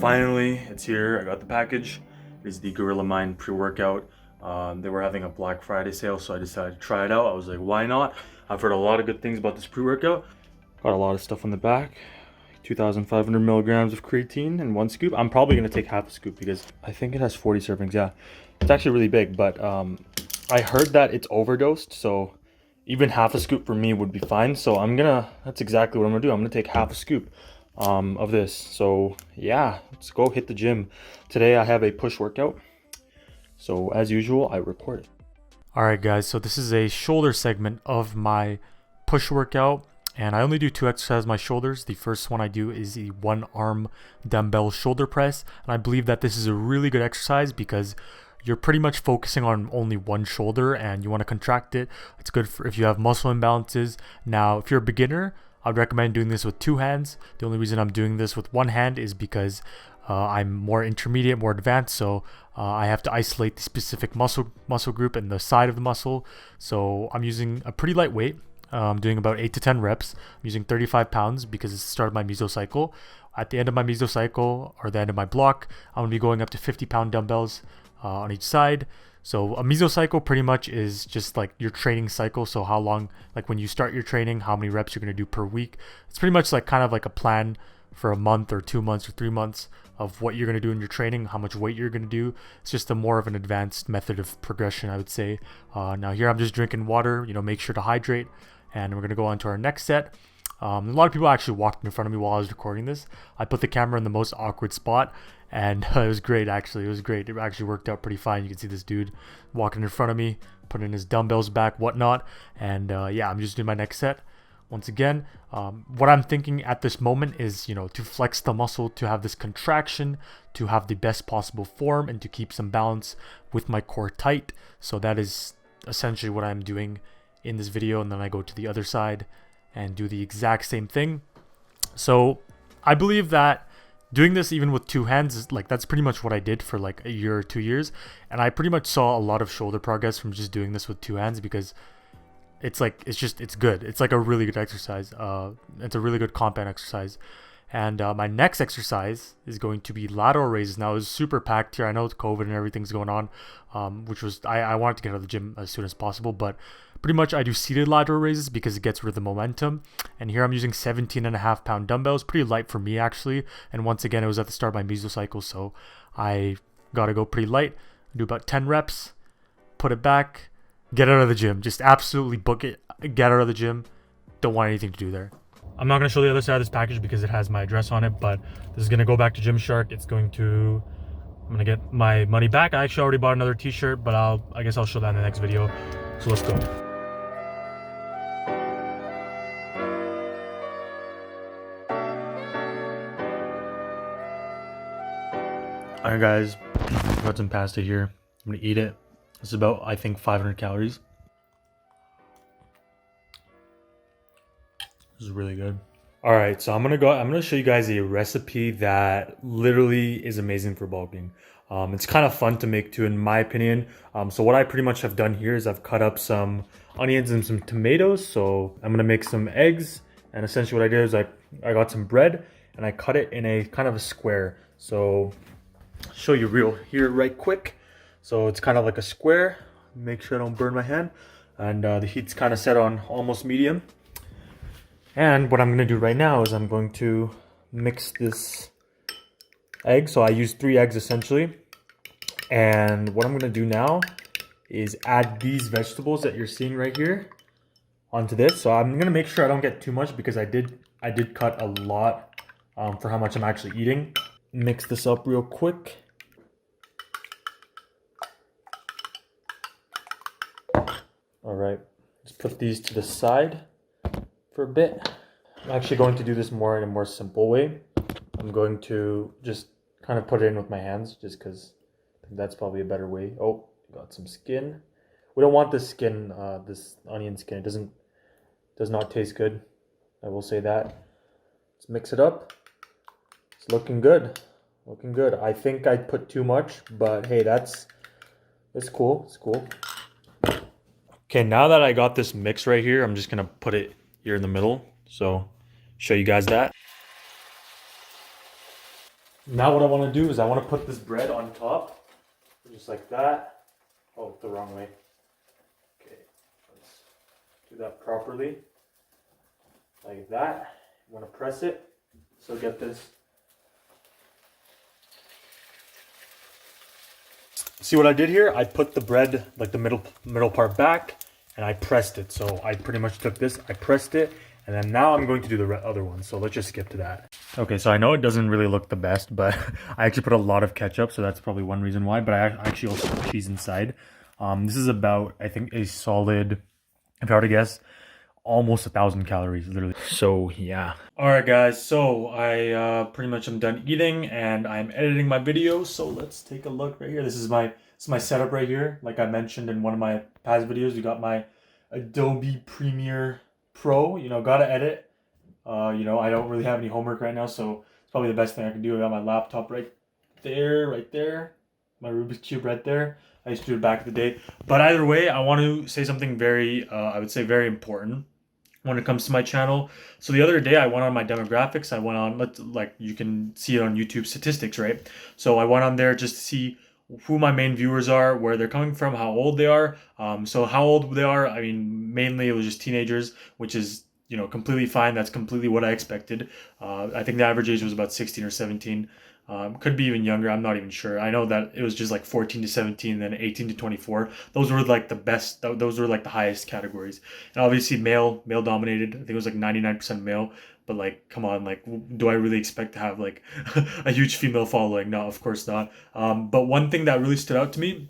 finally, it's here. I got the package. It's the Gorilla Mind pre-workout. They were having a Black Friday sale, so I decided to try it out. I was like, why not? I've heard a lot of good things about this pre-workout. Got a lot of stuff on the back. 2,500 milligrams of creatine in one scoop. I'm probably gonna take half a scoop because I think it has 40 servings. Yeah, it's actually really big, but I heard that it's overdosed, so even half a scoop for me would be fine. So that's exactly what I'm gonna do. I'm gonna take half a scoop of this. So yeah, let's go hit the gym. Today I have a push workout. So as usual, I record it. All right, guys. So this is a shoulder segment of my push workout. And I only do 2 exercises my shoulders. The first one I do is the 1-arm dumbbell shoulder press. And I believe that this is a really good exercise because you're pretty much focusing on only one shoulder and you want to contract it. It's good for if you have muscle imbalances. Now, if you're a beginner, I'd recommend doing this with 2 hands. The only reason I'm doing this with 1 hand is because I'm more intermediate, more advanced, so I have to isolate the specific muscle group and the side of the muscle. So I'm using a pretty light weight. I'm doing about 8 to 10 reps. I'm using 35 pounds because it's the start of my mesocycle. At the end of my mesocycle, or the end of my block, I'm going to be going up to 50-pound dumbbells on each side. So a mesocycle pretty much is just like your training cycle. So how long, like when you start your training, how many reps you're going to do per week. It's pretty much like kind of like a plan for a month or 2 months or 3 months of what you're going to do in your training, how much weight you're going to do. It's just a more of an advanced method of progression, I would say. Now here I'm just drinking water, make sure to hydrate. And we're going to go on to our next set. A lot of people actually walked in front of me while I was recording this. I put the camera in the most awkward spot, and it was great, actually. It was great. It actually worked out pretty fine. You can see this dude walking in front of me, putting his dumbbells back, whatnot. And yeah, I'm just doing my next set. Once again, what I'm thinking at this moment is, to flex the muscle, to have this contraction, to have the best possible form, and to keep some balance with my core tight. So that is essentially what I'm doing in this video, and then I go to the other side and do the exact same thing. So I believe that doing this even with 2 hands is that's pretty much what I did for like a year or 2 years, and I pretty much saw a lot of shoulder progress from just doing this with 2 hands because it's good. It's like a really good exercise. It's a really good compound exercise. And my next exercise is going to be lateral raises. Now, it's super packed here. I know it's COVID and everything's going on, which was I wanted to get out of the gym as soon as possible. But pretty much I do seated lateral raises because it gets rid of the momentum. And here I'm using 17.5-pound dumbbells. Pretty light for me, actually. And once again, it was at the start of my mesocycle, so I got to go pretty light. Do about 10 reps, put it back, get out of the gym. Just absolutely book it. Get out of the gym. Don't want anything to do there. I'm not going to show the other side of this package because it has my address on it, but this is going to go back to Gymshark. I'm going to get my money back. I actually already bought another t-shirt, but I guess I'll show that in the next video. So let's go. Alright guys, got some pasta here. I'm going to eat it. This is about, I think, 500 calories. This is really good. All right, so I'm gonna show you guys a recipe that literally is amazing for bulking. It's kind of fun to make too, in my opinion. So what I pretty much have done here is I've cut up some onions and some tomatoes. So I'm gonna make some eggs, and essentially what I did is I got some bread and I cut it in a kind of a square. So I'll show you right quick. So it's kind of like a square. Make sure I don't burn my hand. And the heat's kind of set on almost medium. And what I'm going to do right now is I'm going to mix this egg. So I use 3 eggs essentially. And what I'm going to do now is add these vegetables that you're seeing right here onto this. So I'm going to make sure I don't get too much because I did cut a lot for how much I'm actually eating. Mix this up real quick. All right, let's put these to the side for a bit. I'm actually going to do this in a more simple way. I'm going to just kind of put it in with my hands just because I think that's probably a better way. Oh, got some skin. We don't want this skin, this onion skin. It does not taste good. I will say that. Let's mix it up. It's looking good. Looking good. I think I put too much, but hey, that's cool. It's cool. Okay, now that I got this mix right here, I'm just gonna put it here in the middle. So show you guys that. Now what I want to do is I want to put this bread on top, just like that. Oh, the wrong way. Okay, let's do that properly, like that. I want to press it. So get this. See what I did here? I put the bread, like the middle part back, and I pressed it. So I pretty much took this, I pressed it, and then now I'm going to do the other one. So let's just skip to that. Okay, so I know it doesn't really look the best, but I actually put a lot of ketchup, so that's probably one reason why. But I actually also put cheese inside. This is about, I think, a solid, if I were to guess, almost 1,000 calories, literally. So yeah. All right, guys. So I pretty much am done eating, and I'm editing my video. So let's take a look right here. This is my setup right here. Like I mentioned in one of my past videos, we got my Adobe Premiere Pro. You know, gotta edit. You know, I don't really have any homework right now, so it's probably the best thing I can do. I got my laptop right there, my Rubik's Cube right there. I used to do it back in the day. But either way, I want to say something very, I would say very important when it comes to my channel. So the other day I went on my demographics. I went on, like you can see it on YouTube statistics, right? So I went on there just to see who my main viewers are, where they're coming from, how old they are. So how old they are, I mean, mainly it was just teenagers, which is, you know, completely fine. That's completely what I expected. I think the average age was about 16 or 17. Could be even younger. I'm not even sure. I know that it was just like 14 to 17, then 18 to 24. Those were like the best. Those were like the highest categories. And obviously male dominated. I think it was like 99% male. But like, come on, like, do I really expect to have like a huge female following? No, of course not. But one thing that really stood out to me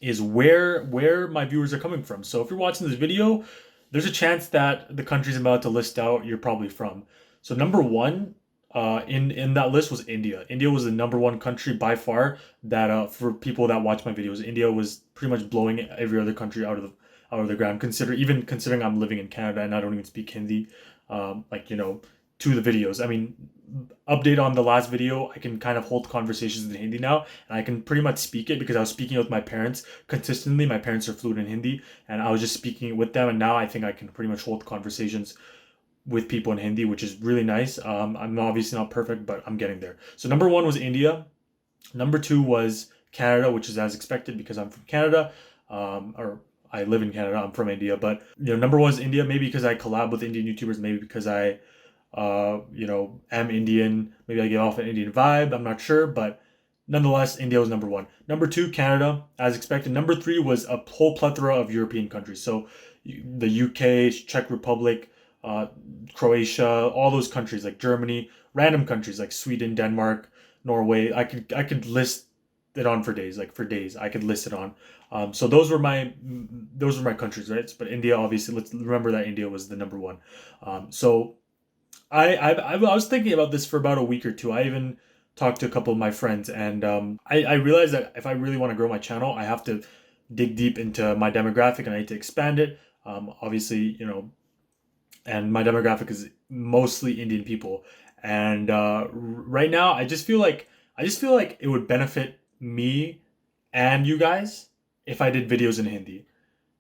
is where my viewers are coming from. So if you're watching this video, there's a chance that the countries I'm about to list out you're probably from. So number one in that list was India. India was the number one country by far that for people that watch my videos. India was pretty much blowing every other country out of the ground. Considering I'm living in Canada and I don't even speak Hindi, like, you know, to the videos. I mean, update on the last video, I can kind of hold conversations in Hindi now, and I can pretty much speak it because I was speaking with my parents consistently. My parents are fluent in Hindi, and I was just speaking with them, and now I think I can pretty much hold conversations with people in Hindi, which is really nice. I'm obviously not perfect, but I'm getting there. So number one was India. Number two was Canada, which is as expected because I'm from Canada, or I live in Canada. I'm from India, but you know, number one is India. Maybe because I collab with Indian YouTubers. Maybe because I, you know, am Indian. Maybe I give off an Indian vibe. I'm not sure, but nonetheless, India was number one. Number two, Canada, as expected. Number three was a whole plethora of European countries. So the UK, Czech Republic, Croatia, all those countries like Germany, random countries like Sweden, Denmark, Norway. I could list it on for days, like for days. I could list it on. So those were my countries, right? But India, obviously, let's remember that India was the number one. So I was thinking about this for about a week or two. I even talked to a couple of my friends, and I realized that if I really want to grow my channel, I have to dig deep into my demographic and I need to expand it. Obviously, you know, and my demographic is mostly Indian people. And right now, I just feel like it would benefit me and you guys if I did videos in Hindi.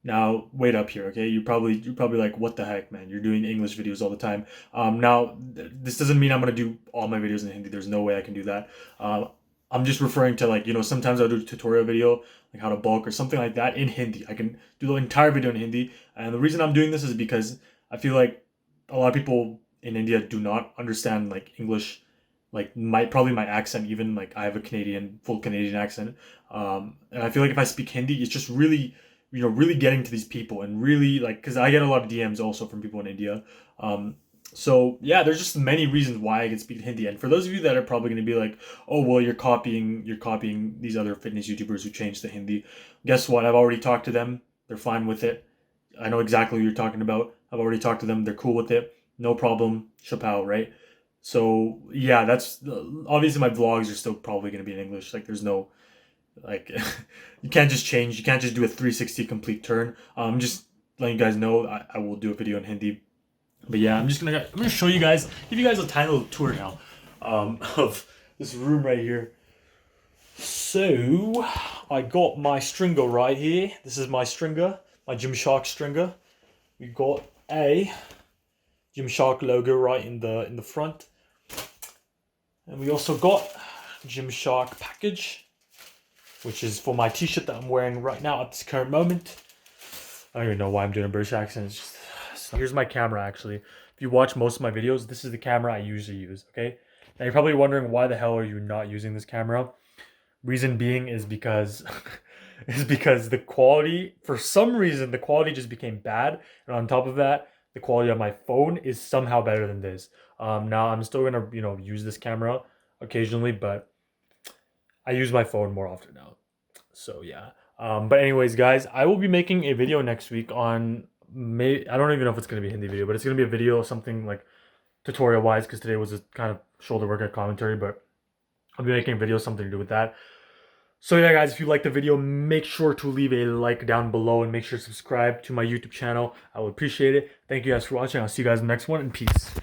Now, wait up here, okay? You're probably like, what the heck, man? You're doing English videos all the time. Now, this doesn't mean I'm gonna do all my videos in Hindi. There's no way I can do that. I'm just referring to, like, you know, sometimes I'll do a tutorial video, like how to bulk or something like that in Hindi. I can do the entire video in Hindi. And the reason I'm doing this is because I feel like a lot of people in India do not understand, like, English, like probably my accent, even like I have a full Canadian accent. And I feel like if I speak Hindi, it's just really, you know, really getting to these people and really, like, because I get a lot of DMs also from people in India. So yeah, there's just many reasons why I can speak Hindi. And for those of you that are probably going to be like, oh, well, you're copying these other fitness YouTubers who changed to Hindi. Guess what? I've already talked to them. They're fine with it. I know exactly what you're talking about. I've already talked to them. They're cool with it. No problem. Chappelle, right? So yeah, that's obviously my vlogs are still probably going to be in English. Like, there's no, like, you can't just change. You can't just do a 360 complete turn. I'm just letting you guys know I will do a video in Hindi. But yeah, I'm gonna show you guys, give you guys a tiny little tour now of this room right here. So I got my stringer right here. This is my stringer, my Gymshark stringer. We got a Gymshark logo right in the front, and we also got Gymshark package, which is for my t-shirt that I'm wearing right now at this current moment. I don't even know why I'm doing a British accent. It's just... So here's my camera, actually. If you watch most of my videos, this is the camera I usually use, okay? Now you're probably wondering, why the hell are you not using this camera? Reason being is because the quality, for some reason, the quality just became bad. And on top of that, the quality on my phone is somehow better than this. Now I'm still gonna, use this camera occasionally, but I use my phone more often now. So yeah. But anyways, guys, I will be making a video next week on I don't even know if it's gonna be a Hindi video, but it's gonna be a video, something like tutorial wise, because today was a kind of shoulder workout commentary, but I'll be making a video, something to do with that. So yeah, guys, if you like the video, make sure to leave a like down below and make sure to subscribe to my YouTube channel. I would appreciate it. Thank you guys for watching. I'll see you guys in the next one, and peace.